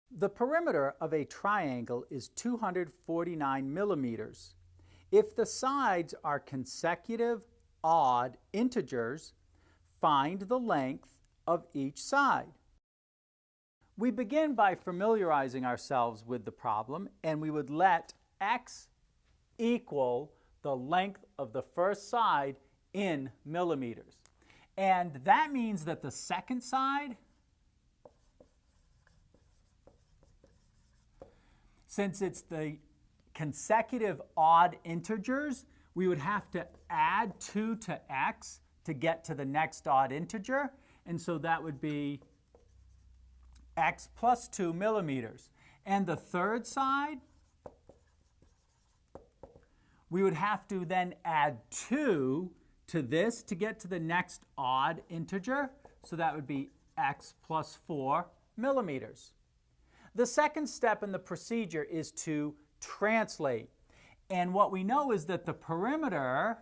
The perimeter of a triangle is 249 millimeters. If the sides are consecutive odd integers, find the length of each side. We begin by familiarizing ourselves with the problem, and we would let x equal the length of the first side in millimeters. And that means that the second side, since it's the consecutive odd integers, we would have to add 2 to x to get to the next odd integer. And so that would be x plus 2 millimeters. And the third side, we would have to then add 2 to this to get to the next odd integer. So that would be x plus 4 millimeters. The second step in the procedure is to translate. And what we know is that the perimeter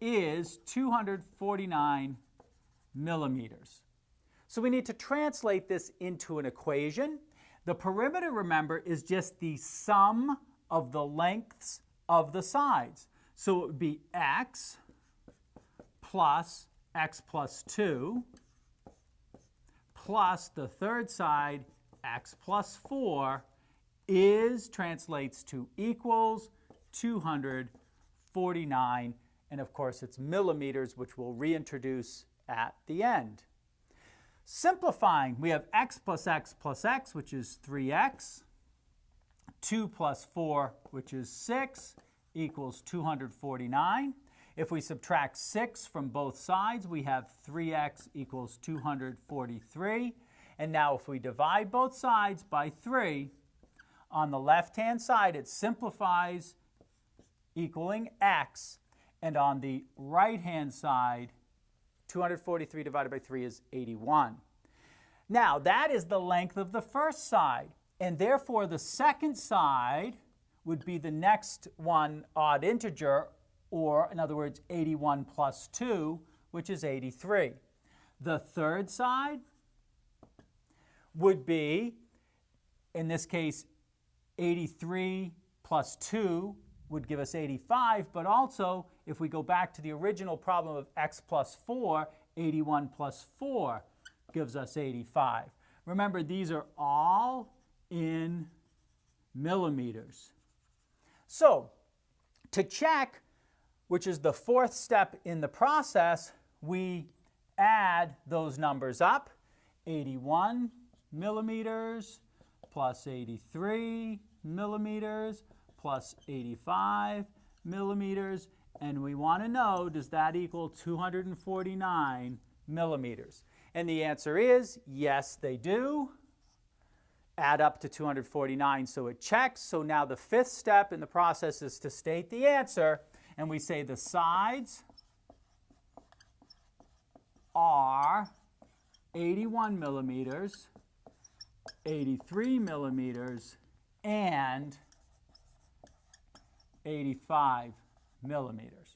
is 249 millimeters. So we need to translate this into an equation. The perimeter, remember, is just the sum of the lengths of the sides. So it would be x plus 2 plus the third side, x plus 4, translates to equals 249. And of course, it's millimeters, which we'll reintroduce at the end. Simplifying, we have x plus x plus x, which is 3x. 2 plus 4, which is 6, equals 249. If we subtract 6 from both sides, we have 3x equals 243. And now if we divide both sides by 3, on the left-hand side it simplifies, equaling x. And on the right-hand side, 243 divided by 3 is 81. Now, that is the length of the first side. And therefore, the second side would be the next one odd integer, or in other words, 81 plus 2, which is 83. The third side would be, in this case, 83 plus 2 would give us 85, but also, if we go back to the original problem of x plus 4, 81 plus 4 gives us 85. Remember, these are all in millimeters. So, to check, which is the fourth step in the process, we add those numbers up. 81 millimeters plus 83 millimeters plus 85 millimeters. And we want to know, does that equal 249 millimeters? And the answer is, yes, they do. Add up to 249, so it checks. So now the fifth step in the process is to state the answer. And we say the sides are 81 millimeters, 83 millimeters, and 85 millimeters.